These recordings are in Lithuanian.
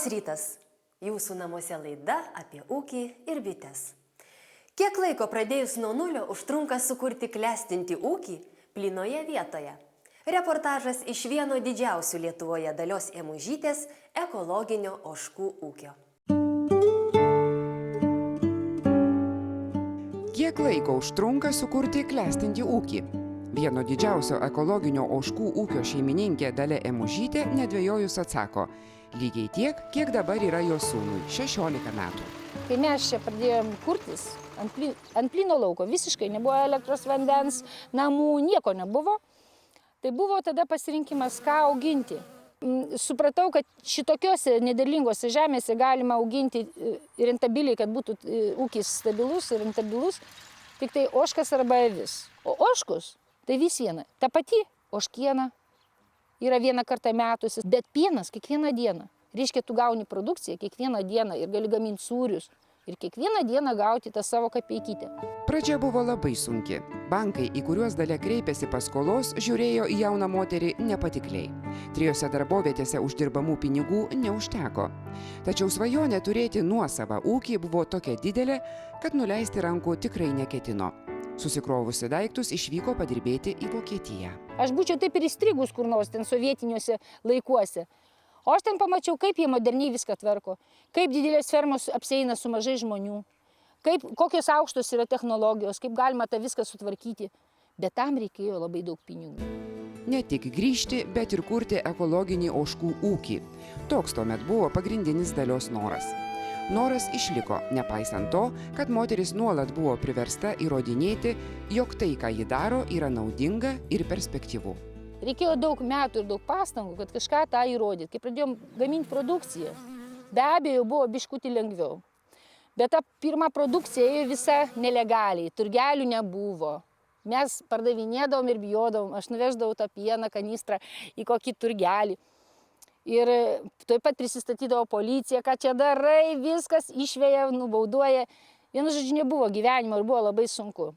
Labas rytas. Jūsų namuose laida apie ūkį ir bites. Kiek laiko pradėjus nuo nulio užtrunka sukurti klestinti ūkį plynoje vietoje? Reportažas iš vieno didžiausių Lietuvoje Dalios Emužytės ekologinio ožkų ūkio. Kiek laiko užtrunka sukurti klestintį ūkį? Vieno didžiausio ekologinio ožkų ūkio šeimininkė Dalia Emužytė nedvejojus atsako: lygiai tiek, kiek dabar yra jos sūnui – 16 metų. Kai mes čia pradėjom kurtis ant plyno lauko, visiškai nebuvo elektros, vandens, namų, nieko nebuvo, tai buvo tada pasirinkimas, ką auginti. Supratau, kad šitokiuose nederlingose žemėse galima auginti rentabiliai, kad būtų ūkis stabilus ir rentabilus, tik tai ožkas arba avis. O ožkus tai vis viena. Ta pati ožkiena yra vieną kartą metusis, bet pienas kiekvieną dieną. Reiškia, tu gauni produkciją kiekvieną dieną ir gali gaminti sūrius. Ir kiekvieną dieną gauti tą savo kapeikytę. Pradžia buvo labai sunki. Bankai, į kuriuos Dalia kreipėsi paskolos, žiūrėjo į jauną moterį nepatikliai. 3 darbovietėse uždirbamų pinigų neužteko. Tačiau svajonė turėti nuosavą ūkį buvo tokia didelė, kad nuleisti rankų tikrai neketino. Susikrovusi daiktus išvyko padirbėti į Vokietiją. Aš būčiau taip ir įstrigus kur nors ten sovietiniuose laikuose. O aš ten pamačiau, kaip jie moderniai viską tvarko, kaip didelės fermos apsieina su mažai žmonių, kokios aukštos yra technologijos, kaip galima tą viską sutvarkyti. Bet tam reikėjo labai daug pinigų. Ne tik grįžti, bet ir kurti ekologinį ožkų ūkį. Toks tuomet buvo pagrindinis Dalios noras. Noras išliko, nepaisant to, kad moteris nuolat buvo priversta įrodinėti, jog tai, ką ji daro, yra naudinga ir perspektyvu. Reikėjo daug metų ir daug pastangų, kad kažką tą įrodyti. Kai pradėjom gaminti produkciją, be abejo buvo biškutį lengviau. Bet ta pirma produkcija ėjo visa nelegaliai, turgelių nebuvo. Mes pardavinėdavom ir bijodavom, aš nuveždavau tą pieną kanistrą į kokį turgelį. Ir taip pat prisistatydavo policija, ką čia darai, viskas išveja, nubauduoja. Vienu žodžiu, nebuvo gyvenimo ir buvo labai sunku.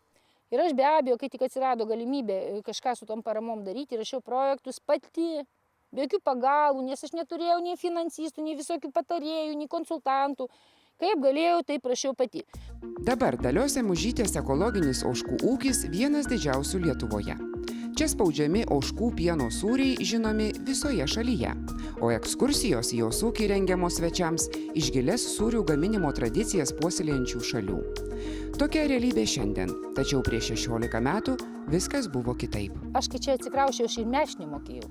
Ir aš be abejo, kai tik atsirado galimybė kažką su tom paramom daryti, rašiau projektus pati, be jokių pagalbų, nes aš neturėjau nei finansistų, nei visokių patarėjų, nei konsultantų. Kaip galėjau, taip rašiau pati. Dabar Dalios Emužytės ekologinis ožkų ūkis vienas didžiausių Lietuvoje. Čia spaudžiami ožkų pieno sūriai žinomi visoje šalyje, o ekskursijos į jos ūkį rengiamos svečiams iš gilias sūrių gaminimo tradicijas puoselėjančių šalių. Tokia realybė šiandien, tačiau prieš 16 metų viskas buvo kitaip. Aš kai čia atsikraušiau, aš ir mešinį mokėjau.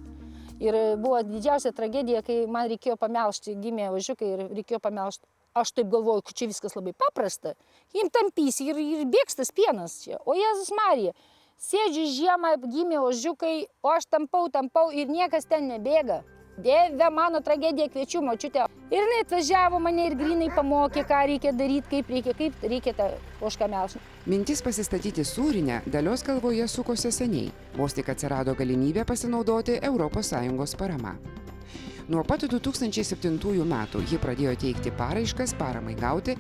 Ir buvo didžiausia tragedija, kai man reikėjo pamelžti, gimė ožiukai ir reikėjo pamelžti. Aš taip galvoju, kad čia viskas labai paprasta. Jiem tampys ir bėgs tas pienas čia. O Jėzus Marija, sėdžiu žiemą, gimė ožiukai, o aš tampau ir niekas ten nebėga. Dieve, mano tragedija, kviečiu močiutę. Ir jinai atvažiavo mane ir grinai pamokė, ką reikia daryti, kaip reikia tą ožką melžti. Mintis pasistatyti sūrinę Dalios galvoje sukosi seniai, vos tik atsirado galimybė pasinaudoti ES parama. Nuo pat 2007 metų ji pradėjo teikti paraiškas paramai gauti,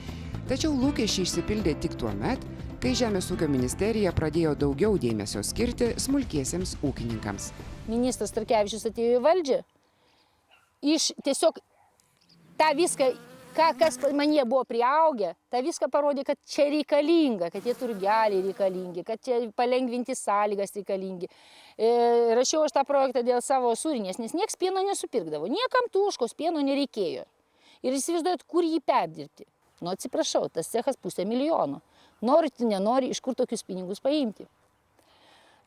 tačiau lūkesčiai išsipildė tik tuo met, kai Žemės ūkio ministerija pradėjo daugiau dėmesio skirti smulkiesiems ūkininkams. Ministras Starkevičius atėjo į valdžią. Tiesiog tą viską, kas manie buvo priaugę, tą viską parodė, kad čia reikalinga, kad tie turgeliai reikalingi, kad čia palengvinti sąlygas reikalingi. Rašiau aš tą projektą dėl savo sūrinės, nes nieks pieno nesupirkdavo, niekam tuškos pieno nereikėjo. Ir įsivaizduojat, kur jį perdirbti. Nu, atsiprašau, tas cechas 500 000. Nori, nenori, iš kur tokius pinigus paimti.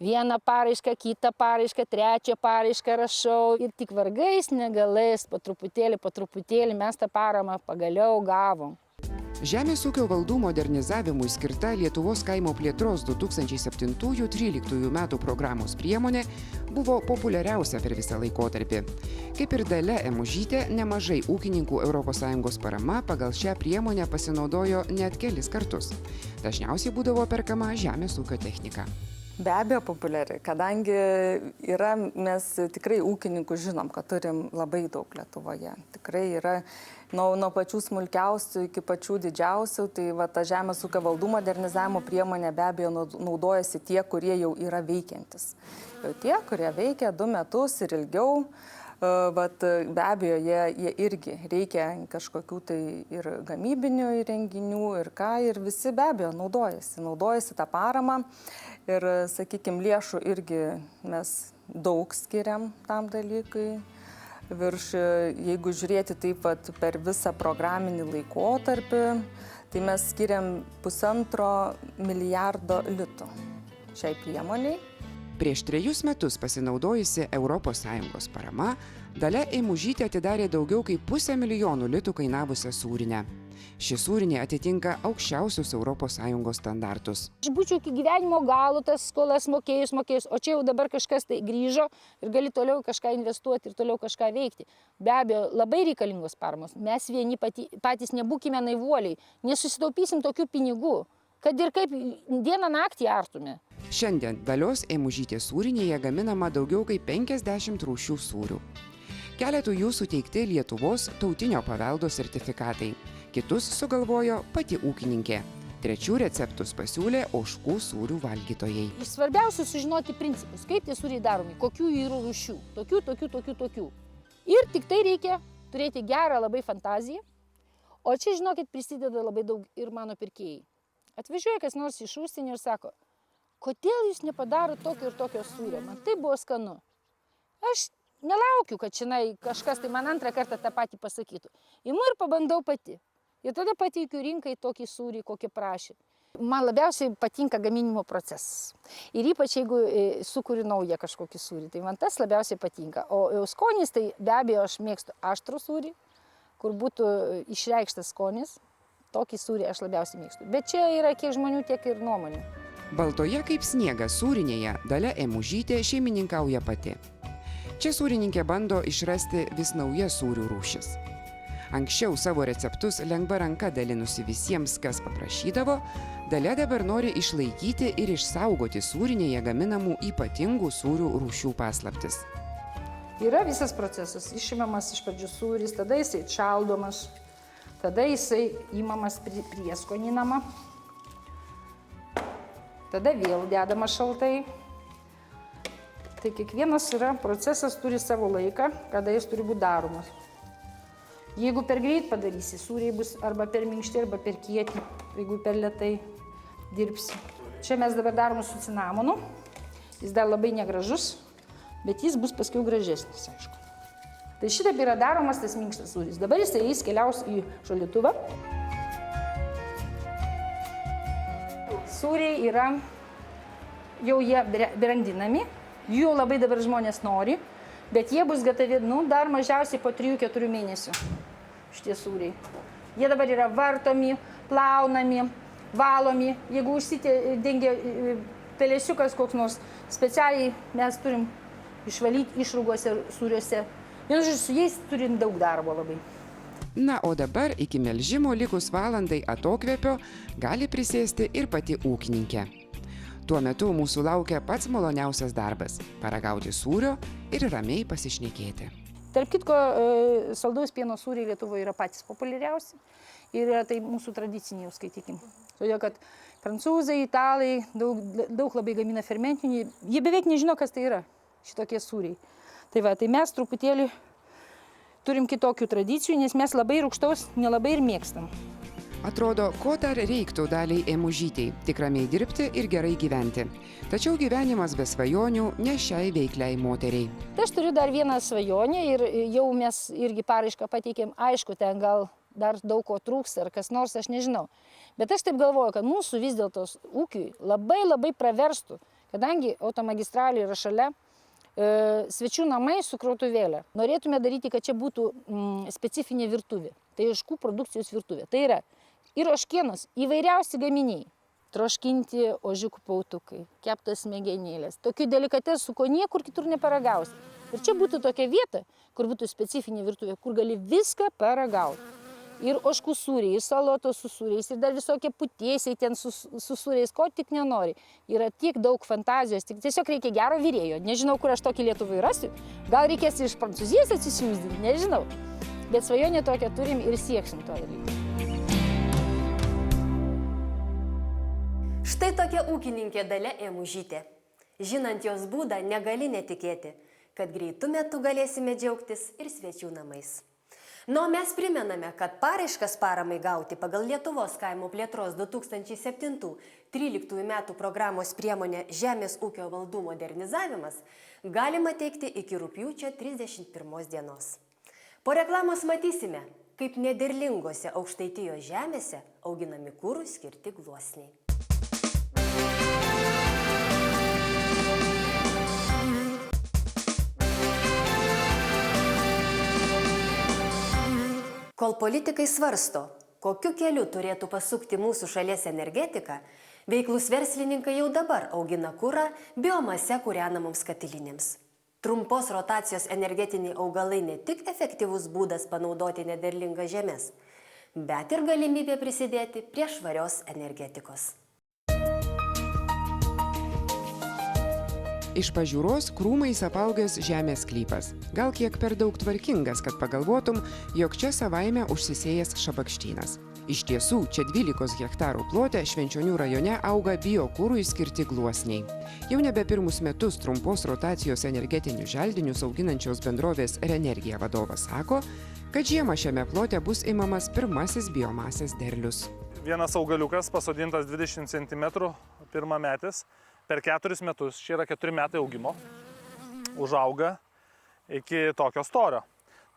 Vieną paraišką, kitą paraišką, trečią paraišką rašau ir tik vargais negalais po truputėlį mes tą paramą pagaliau gavom. Žemės ūkio valdų modernizavimui skirta Lietuvos kaimo plėtros 2007–2013 metų programos priemonė buvo populiariausia per visą laikotarpį. Kaip ir Dalia Emužytė, nemažai ūkininkų ES parama pagal šią priemonę pasinaudojo net kelis kartus. Dažniausiai būdavo perkama žemės ūkio technika. Be abejo populiari, kadangi mes tikrai ūkininkų žinom, kad turim labai daug Lietuvoje. Tikrai yra nuo pačių smulkiausių iki pačių didžiausių, tai ta Žemės ūkio valdų modernizavimo priemonė be abejo naudojasi tie, kurie jau yra veikiantis. Jau tie, kurie veikia 2 metus ir ilgiau, Vat, be abejo, jie irgi reikia kažkokių tai ir gamybinių įrenginių ir visi be abejo naudojasi tą paramą ir, sakykime, lėšų irgi mes daug skiriam tam dalykui. Jeigu žiūrėti taip pat per visą programinį laikotarpį, tai mes skiriam 1,5 milijardo litų šiai priemoniai. Prieš 3 metus pasinaudojusi ES parama, Dalia Eimužytė atidarė daugiau kaip 500 000 litų kainavusią sūrinę. Ši sūrinė atitinka aukščiausius ES standartus. Aš būčiau iki gyvenimo galo tas skolas mokėjus, o čia jau dabar kažkas tai grįžo ir gali toliau kažką investuoti ir toliau kažką veikti. Be abejo, labai reikalingos paramos. Mes vieni patys nebūkime naivuoliai, nesusitaupysim tokių pinigų, kad ir kaip dieną naktį artume. Šiandien Dalios Eimužytės sūrinėje gaminama daugiau kaip 50 rūšių sūrių. Keletų jų suteikti Lietuvos tautinio paveldo sertifikatai. Kitus sugalvojo pati ūkininkė. 3 receptus pasiūlė ožkų sūrių valgytojai. Iš svarbiausia sužinoti principus, kaip tie sūriai daromi, kokių yra rūšių, tokių. Ir tik tai reikia turėti gerą labai fantaziją. O čia, žinokit, prisideda labai daug ir mano pirkėjai. Atvažiuoja kas nors iš užsienio ir sako, kodėl jūs nepadaro tokio ir tokio sūrio, man tai buvo skanu. Aš nelaukiu, kad šiandien kažkas tai man antrą kartą tą patį pasakytų. Imu ir pabandau pati. Ir tada pateikiu rinkai tokį sūrį, kokį prašė. Man labiausiai patinka gaminimo procesas. Ir ypač jeigu sukuriu naują kažkokį sūrį, tai man tas labiausiai patinka. O skonis, tai be abejo aš mėgstu aštrų sūrį, kur būtų išreikštas skonis. Tokį sūrį aš labiausiai mėgstu. Bet čia yra kiek žmonių, tiek ir nuomonių. Baltoje kaip sniegas sūrinėje Dalia Eimužytė šeimininkauja pati. Čia sūrininkė bando išrasti vis naujas sūrių rūšis. Anksčiau savo receptus lengva ranka dalinusi visiems, kas paprašydavo, Dalia dabar nori išlaikyti ir išsaugoti sūrinėje gaminamų ypatingų sūrių rūšių paslaptis. Yra visas procesas. Išimamas iš pradžių sūris, tada jisai šaldomas, tada jisai įmamas prieskoninama, tada vėl dedamas šaltai. Tai kiekvienas procesas turi savo laiką, kada jis turi būti daromas. Jeigu per greit padarysi, sūriai bus arba per minkšti, arba per kieti, jeigu per lėtai dirbsi. Čia mes dabar darome su cinamonu. Jis dar labai negražus, bet jis bus paskiau gražesnis, aišku. Tai šitaip yra daromas tas minkštas sūris. Dabar jis keliaus į šaldytuvą. Sūriai yra jau jie brandinami, jų labai dabar žmonės nori, bet jie bus gatavi, dar mažiausiai po 3-4 mėnesių šitie sūriai. Jie dabar yra vartomi, plaunami, valomi. Jeigu užsidengia pelėsiukas koks nors, specialiai mes turim išvalyti išrūgose sūriuose. Ir su jais turim daug darbo labai. Na, o dabar iki melžimo likus valandai atokvėpio gali prisėsti ir pati ūkininkė. Tuo metu mūsų laukia pats maloniausias darbas – paragauti sūrio ir ramiai pasišnekėti. Tarp kitko, saldaus pieno sūriai Lietuvoje yra patys populiariausi ir tai mūsų tradiciniai, jau skaitykim. Todėl, kad prancūzai, italai daug labai gamina fermentinį, jie beveik nežino, kas tai yra šitokie sūriai. Tai mes truputėlį turim kitokių tradicijų, nes mes labai rūgštaus nelabai ir mėgstam. Atrodo, ko dar reiktų Daliai Eimužytei – tik ramiai dirbti ir gerai gyventi. Tačiau gyvenimas be svajonių ne šiai veikliai moteriai. Tai aš turiu dar vieną svajonę ir jau mes irgi paraišką pateikėm. Aišku, ten gal dar daug ko trūksta ar kas nors, aš nežinau. Bet aš taip galvoju, kad mūsų vis dėlto ūkiui labai praverstų, kadangi automagistralė yra šalia, svečių namai su krautuvėlė. Norėtume daryti, kad čia būtų specifinė virtuvė. Tai ožkų produkcijos virtuvė. Tai yra ir ožkienos įvairiausi gaminiai. Troškinti ožiukų pautukai, keptos smegenėlės. Tokių delikatesų, ko niekur kitur neparagausi. Ir čia būtų tokia vieta, kur būtų specifinė virtuvė, kur gali viską paragauti. Ir ožkų sūriai, ir salotos su sūriais, ir dar visokie putėsiai ten su sūriais, ko tik nenori. Yra tiek daug fantazijos, tiesiog reikia gero virėjo. Nežinau, kur aš tokį Lietuvai rasiu. Gal reikės iš Prancūzijos atsisiųsdinti, nežinau. Bet svajonę tokią turim ir sieksim to daryti. Štai tokia ūkininkė Dalia Eimužytė. Žinant jos būdą, negali netikėti. kad greitu metu galėsime džiaugtis ir svečių namais. Nu, mes primename, kad paraiškas paramai gauti pagal Lietuvos kaimo plėtros 2007-2013 metų programos priemonę Žemės ūkio valdų modernizavimas galima teikti iki rugpjūčio 31 dienos. Po reklamos matysime, kaip nederlingose Aukštaitijos žemėse auginami kurui skirti gluosniai. Kol politikai svarsto, kokiu keliu turėtų pasukti mūsų šalies energetika, veiklūs verslininkai jau dabar augina kurą biomase kūrenamoms katilinėms. Trumpos rotacijos energetiniai augalai ne tik efektyvus būdas panaudoti nederlingas žemes, bet ir galimybė prisidėti prie švarios energetikos. Iš pažiūros krūmais apaugęs žemės sklypas. Gal kiek per daug tvarkingas, kad pagalvotum, jog čia savaime užsisėjęs šabakštynas. Iš tiesų, čia 12 hektarų plote Švenčionių rajone auga biokūrui skirti gluosniai. Jau nebe pirmus metus trumpos rotacijos energetinius želdinius auginančios bendrovės Renergija vadovas sako, kad žiemą šiame plote bus imamas pirmasis biomasės derlius. Vienas augaliukas pasodintas 20 cm pirmametis. Per 4 metus, čia yra 4 metai augimo, užauga iki tokio storio.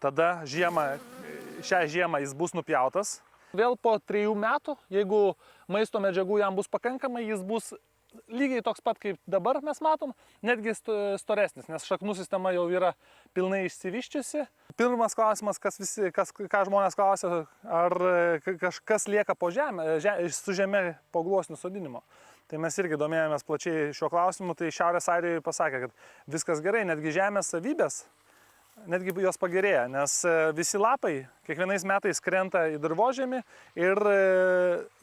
Tada šią žiemą jis bus nupjautas. Vėl po 3 metų, jeigu maisto medžiagų jam bus pakankamai, jis bus lygiai toks pat, kaip dabar mes matom, netgi storesnis, nes šaknų sistema jau yra pilnai išsivyščiusi. Pirmas klausimas, ką žmonės klausia, ar kažkas lieka po žemę, su žeme po gluosnių sodinimo. Tai mes irgi domėjomės plačiai šiuo klausimu, tai Šiaurės Airijoje pasakė, kad viskas gerai, netgi žemės savybės, netgi jos pagerėja, nes visi lapai kiekvienais metais krenta į dirvožemį ir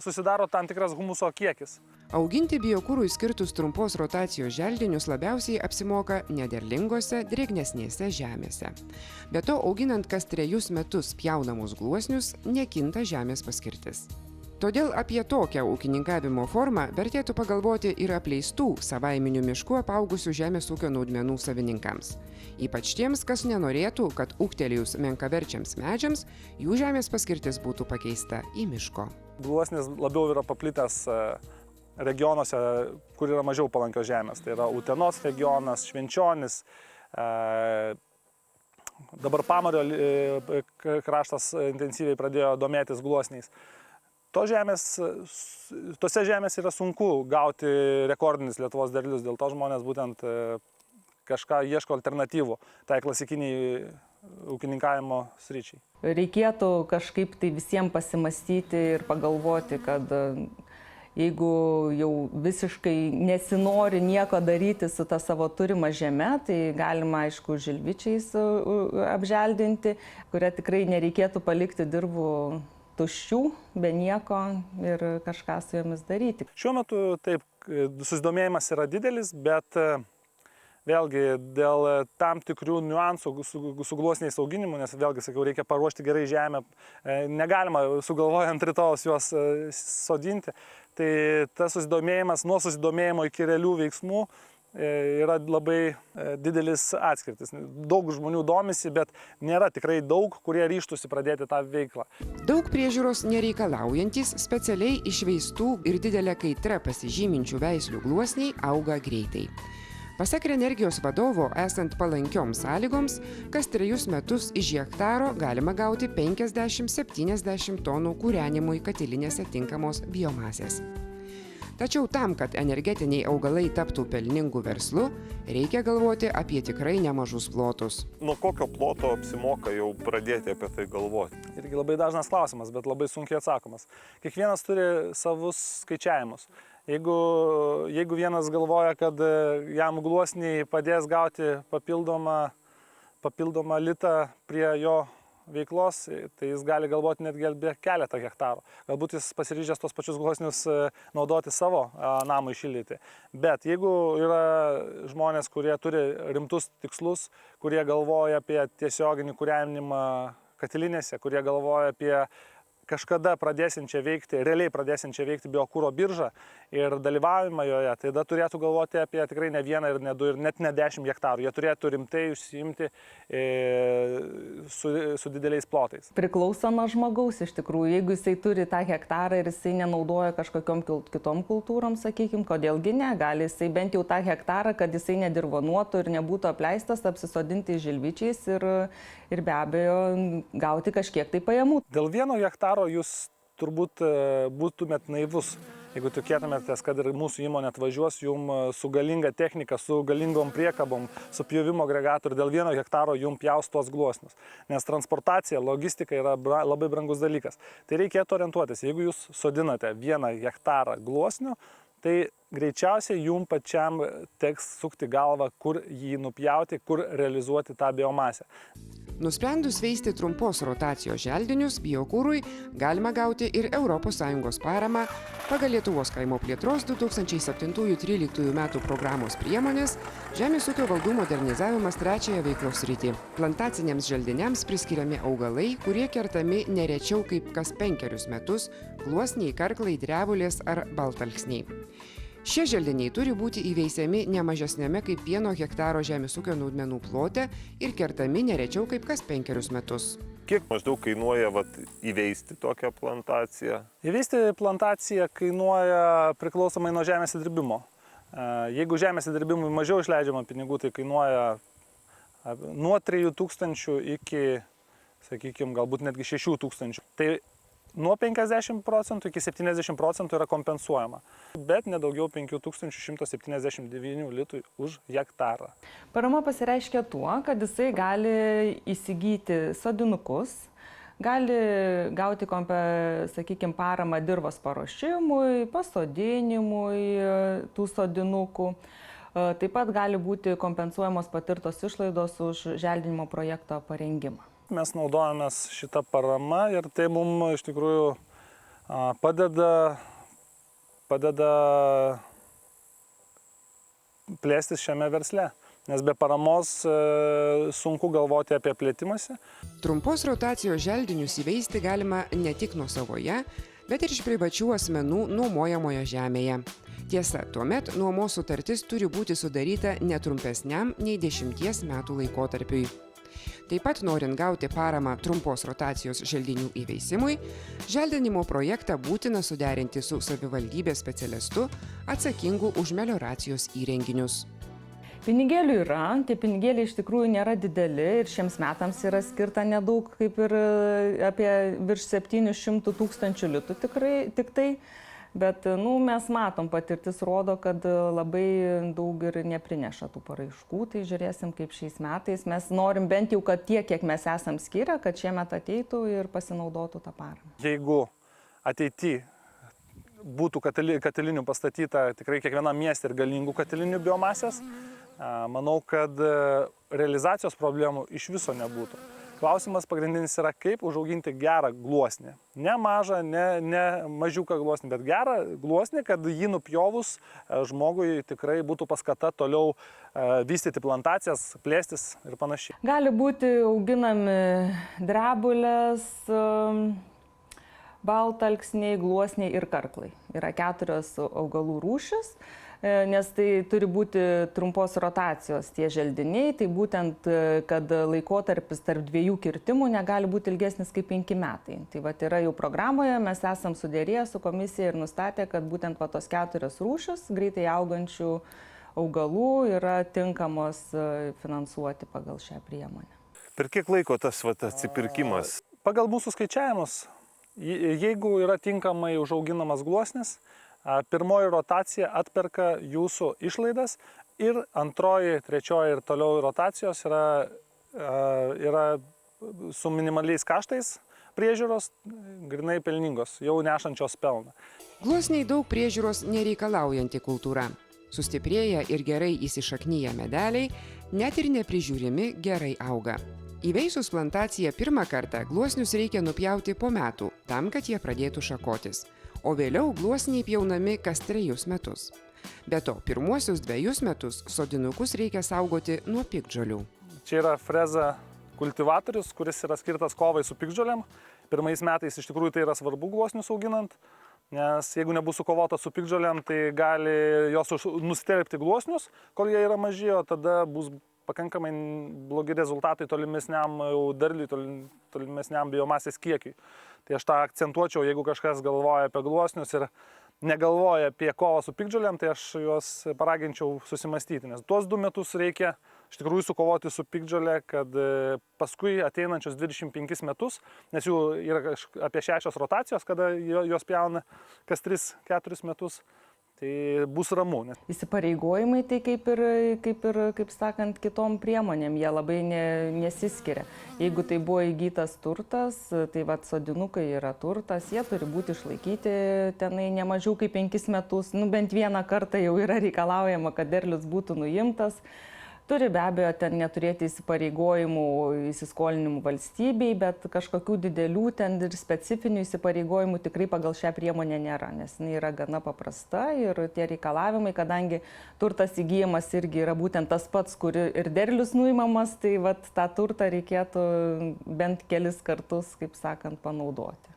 susidaro tam tikras humuso kiekis. Auginti biokūrui skirtus trumpos rotacijos želdinius labiausiai apsimoka nederlingose, drėgnesnėse žemėse. Be to, auginant kas 3 metus pjaunamus gluosnius, nekinta žemės paskirtis. Todėl apie tokią ūkininkavimo formą vertėtų pagalvoti ir apleistų savaiminių miškų apaugusių žemės ūkio naudmenų savininkams. Ypač tiems, kas nenorėtų, kad ūgtelėjus menkaverčiams medžiams, jų žemės paskirtis būtų pakeista į miško. Gluosnis labiau yra paplitęs regionuose, kur yra mažiau palankios žemės. Tai yra Utenos regionas, Švenčionis, dabar Pamario kraštas intensyviai pradėjo domėtis gluosniais. Tose žemės yra sunku gauti rekordinis Lietuvos derlius, dėl to žmonės būtent kažką ieško alternatyvų tai klasikiniai ūkininkavimo sričiai. Reikėtų kažkaip tai visiems pasimastyti ir pagalvoti, kad jeigu jau visiškai nesinori nieko daryti su ta savo turima žeme, tai galima, aišku, žilvičiais apželdinti, kurią tikrai nereikėtų palikti dirvų tuščių, be nieko ir kažką su jomis daryti. Šiuo metu taip, susidomėjimas yra didelis, bet vėlgi dėl tam tikrų niuansų su gluosniais auginimu, nes vėlgi, sakiau, reikia paruošti gerai žemę, negalima sugalvojant rytojus juos sodinti, tai tas susidomėjimas nuo susidomėjimo iki realių veiksmų yra labai didelis atskirtis. Daug žmonių domisi, bet nėra tikrai daug, kurie ryžtųsi pradėti tą veiklą. Daug priežiūros nereikalaujantis, specialiai išveistų ir didelę kaitrą pasižyminčių veislių gluosniai auga greitai. Pasak Renergijos vadovo, esant palankioms sąlygoms, kas 3 metus iš hektaro galima gauti 50-70 tonų kūrenimui katilinėse tinkamos biomasės. Tačiau tam, kad energetiniai augalai taptų pelningu verslu, reikia galvoti apie tikrai nemažus plotus. Nuo kokio ploto apsimoka jau pradėti apie tai galvoti? Irgi labai dažnas klausimas, bet labai sunkiai atsakomas. Kiekvienas turi savus skaičiavimus. Jeigu vienas galvoja, kad jam gluosniai padės gauti papildomą litą prie jo veiklos, tai jis gali galvoti netgi apie keletą hektarų. Galbūt jis pasiryžęs tos pačius gluosnius naudoti savo namui šildyti. Bet jeigu yra žmonės, kurie turi rimtus tikslus, kurie galvoja apie tiesioginį kūrenimą katilinėse, kurie galvoja apie kažkada realiai pradėsinčią veikti biokūro biržą ir dalyvavimą joje, tai tada turėtų galvoti apie tikrai ne vieną ir ne du ir net ne 10 hektarų. Jie turėtų rimtai užsiimti su dideliais plotais. Priklauso nuo žmogaus iš tikrųjų. Jeigu jisai turi tą hektarą ir jisai nenaudoja kažkokiom kitom kultūrom, sakykime, kodėlgi ne, gali jisai bent jau tą hektarą, kad jisai nedirvonuotų ir nebūtų apleistas, apsisodinti žilvičiais ir be abejo gauti kažkiek tai pajamų. Dėl 1 hektaro jūs turbūt būtumėt naivus, jeigu tikėtumėtės, kad ir mūsų įmonė atvažiuos jums su galinga technika, su galingom priekabom, su pjovimo agregatu ir dėl 1 hektaro jums pjaus tuos gluosnius. Nes transportacija, logistika yra labai brangus dalykas. Tai reikėtų orientuotis. Jeigu jūs sodinate 1 hektarą gluosnių, tai greičiausiai jums pačiam teks sukti galvą, kur jį nupjauti, kur realizuoti tą biomasę. Nusprendus veisti trumpos rotacijos želdinius biokūrui galima gauti ir ES paramą pagal Lietuvos kaimo plėtros 2007-2013 metų programos priemonės Žemės ūkio valdų modernizavimas 3 veiklos sritį. Plantaciniams želdiniams priskiriami augalai, kurie kertami ne rečiau kaip kas 5 metus, gluosniai, karklai, drevulės ar baltalksniai. Šie želdiniai turi būti įveisiami ne mažesnėme kaip 1 hektaro žemės ūkio naudmenų plote ir kertami ne rečiau kaip kas 5 metus. Kiek maždaug kainuoja įveisti tokią plantaciją? Įveisti plantaciją kainuoja priklausomai nuo žemės įdirbimo. Jeigu žemės įdirbimui mažiau išleidžiama pinigų, tai kainuoja nuo 3000 iki, sakykime, galbūt netgi 6000. Tai nuo 50% iki 70% yra kompensuojama, bet nedaugiau 5179 litų už hektarą. Parama pasireiškia tuo, kad jisai gali įsigyti sodinukus, gali gauti, sakykime, paramą dirvos paruošimui, pasodinimui tų sodinukų. Taip pat gali būti kompensuojamos patirtos išlaidos už želdinimo projekto parengimą. Mes naudojamės šitą paramą ir tai mums iš tikrųjų padeda plėstis šiame versle, nes be paramos sunku galvoti apie plėtimąsi. Trumpos rotacijos želdinius įveisti galima ne tik nuosavoje, bet ir iš privačių asmenų nuomojamoje žemėje. Tiesa, tuomet nuomos sutartis turi būti sudaryta netrumpesniam nei 10 metų laikotarpiui. Taip pat, norint gauti paramą trumpos rotacijos želdinių įveisimui, želdinimo projektą būtina suderinti su savivaldybės specialistu atsakingu už melioracijos įrenginius. Pinigėlių yra, tie pinigėliai iš tikrųjų nėra dideli ir šiems metams yra skirta nedaug, kaip ir apie virš 700 000 litų tik tai. Bet mes matom, patirtis rodo, kad labai daug ir neprineša tų paraiškų, tai žiūrėsim kaip šiais metais. Mes norim bent jau, kad tiek, kiek mes esam skyrę, kad šiemet ateitų ir pasinaudotų tą paramą. Jeigu ateityje būtų katilinių pastatyta tikrai kiekvienam mieste ir galingų katilinių biomasės, manau, kad realizacijos problemų iš viso nebūtų. Klausimas pagrindinis yra, kaip užauginti gerą gluosnį. Ne mažą, ne mažiuką gluosnį, bet gerą gluosnį, kad jį nupjovus žmogui tikrai būtų paskata toliau vystyti plantacijas, plėstis ir panašiai. Gali būti auginami drebulės, baltalksniai, gluosniai ir karklai. Yra 4 augalų rūšis. Nes tai turi būti trumpos rotacijos tie želdiniai, tai būtent, kad laikotarpis tarp 2 kirtimų negali būti ilgesnis kaip 5 metai. Tai yra jau programoje, mes esam sudėrėję su komisija ir nustatę, kad būtent tos 4 rūšis greitai augančių augalų yra tinkamos finansuoti pagal šią priemonę. Per kiek laiko tas atsipirkimas? Pagal mūsų skaičiavimus, jeigu yra tinkamai užauginamas gluosnis, pirmoji rotacija atperka jūsų išlaidas ir antroji, trečioji ir toliau rotacijos yra su minimaliais kaštais priežiūros, grinai pelningos, jau nešančios pelną. Gluosniai daug priežiūros nereikalaujanti kultūra. Sustiprėję ir gerai įsišaknyję medeliai, net ir neprižiūrimi gerai auga. Įveisus plantaciją pirmą kartą gluosnius reikia nupjauti po metų, tam, kad jie pradėtų šakotis. O vėliau gluosniai pjaunami kas 3 metus. Be to, pirmuosius 2 metus sodinukus reikia saugoti nuo piktžolių. Čia yra freza kultivatorius, kuris yra skirtas kovai su piktžolėm. pirmais metais iš tikrųjų tai yra svarbu gluosnius auginant, nes jeigu nebus sukovota su piktžolėm, tai gali jos nustelbti gluosnius, kol jie yra maži, o tada bus pakankamai blogi rezultatai tolimesniam derliui, tolimesniam biomasės kiekiui. Tai aš tą akcentuočiau, jeigu kažkas galvoja apie gluosnius ir negalvoja apie kovą su piktžolėm, tai aš juos paraginčiau susimastyti, nes tuos 2 metus reikia iš tikrųjų sukovoti su piktžolė, kad paskui ateinančius 25 metus, nes jų yra apie 6 rotacijos, kada jos pjauna kas 3-4 metus, tai bus ramu. Įsipareigojimai tai kaip sakant, kitom priemonėm jie labai nesiskiria. Jeigu tai buvo įgytas turtas, tai sodinukai yra turtas, jie turi būti išlaikyti tenai ne mažiau kaip 5 metus, bent vieną kartą jau yra reikalaujama, kad derlius būtų nuimtas. Turi be abejo ten neturėti įsipareigojimų, įsiskolinimų valstybei, bet kažkokių didelių ten ir specifinių įsipareigojimų tikrai pagal šią priemonę nėra, nes jinai yra gana paprasta ir tie reikalavimai, kadangi turtas įgyjamas irgi yra būtent tas pats, kur ir derlius nuimamas, tai tą turtą reikėtų bent kelis kartus, kaip sakant, panaudoti.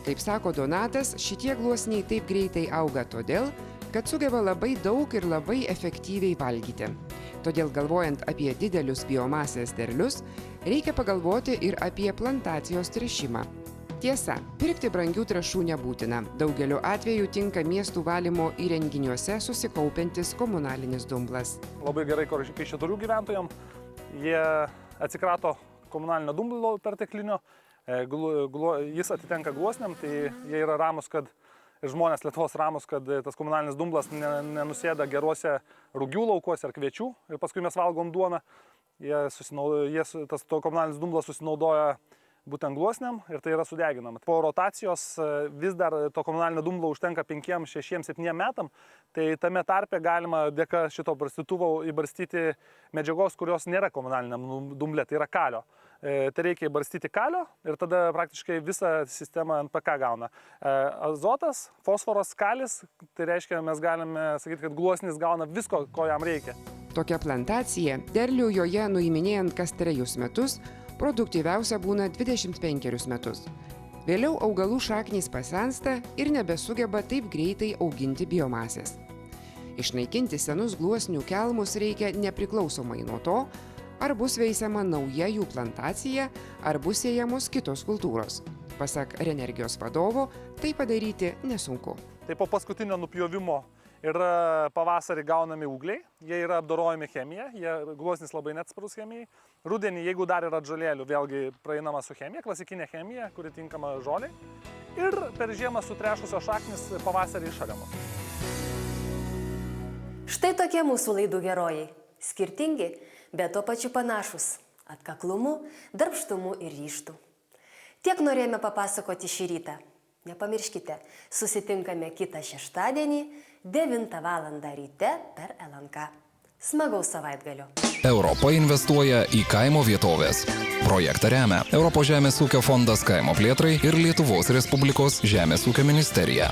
Kaip sako Donatas, šitie gluosniai taip greitai auga todėl, kad sugeba labai daug ir labai efektyviai valgyti. Todėl galvojant apie didelius biomasės derlius, reikia pagalvoti ir apie plantacijos tręšimą. Tiesa, pirkti brangių trąšų nebūtina. Daugeliu atveju tinka miestų valymo įrenginiuose susikaupiantis komunalinis dumblas. Labai gerai Kaišiadorių gyventojams, jie atsikrato komunalinio dumblo perteklinio, jis atitenka gluosniam, tai jie yra ramus, kad ir žmonės Lietuvos ramus, kad tas komunalinis dumblas nenusėda geruose rugių laukuose ar kviečių ir paskui mes valgom duoną. Tas komunalinis dumblas susinaudoja būtent gluosniam ir tai yra sudeginama. Po rotacijos vis dar to komunalinio dumblo užtenka 5, 6, 7 metam, tai tame tarpe galima dėka šito barstytuvo įbarstyti medžiagos, kurios nėra komunaliniam dumble, tai yra kalio. Tai reikia įbarstyti kalio ir tada praktiškai visą sistemą NPK gauna. Azotas, fosforas, kalis, tai reiškia, mes galime sakyti, kad gluosnis gauna visko, ko jam reikia. Tokia plantacija, derlių joje nuiminėjant kas 3 metus, produktyviausia būna 25 metus. Vėliau augalų šaknys pasensta ir nebesugeba taip greitai auginti biomasės. Išnaikinti senus gluosnių kelmus reikia nepriklausomai nuo to, ar bus veisiama nauja jų plantacija, ar bus siejamos kitos kultūros. Pasak Renergijos vadovo, tai padaryti nesunku. Tai po paskutinio nupjovimo yra pavasarį gaunami ūgliai, jie yra apdorojami chemija, gluosnis labai neatsparus chemijai. Rudenį, jeigu dar yra žolėlių, vėlgi praeinama su chemija, klasikinė chemija, kuri tinkama žoliai. Ir per žiemą sutrešusios šaknis pavasarį išariamos. Štai tokie mūsų laidų herojai. Skirtingi, bet tuo pačiu panašus – atkaklumu, darbštumu ir ryžtu. Tiek norėjome papasakoti šį rytą. Nepamirškite, susitinkame kitą šeštadienį 9 val. Ryte per LNK. Smagaus savaitgalio. Europa investuoja į kaimo vietovės. Projektą remia Europos žemės ūkio fondas kaimo plėtrai ir Lietuvos Respublikos žemės ūkio ministerija.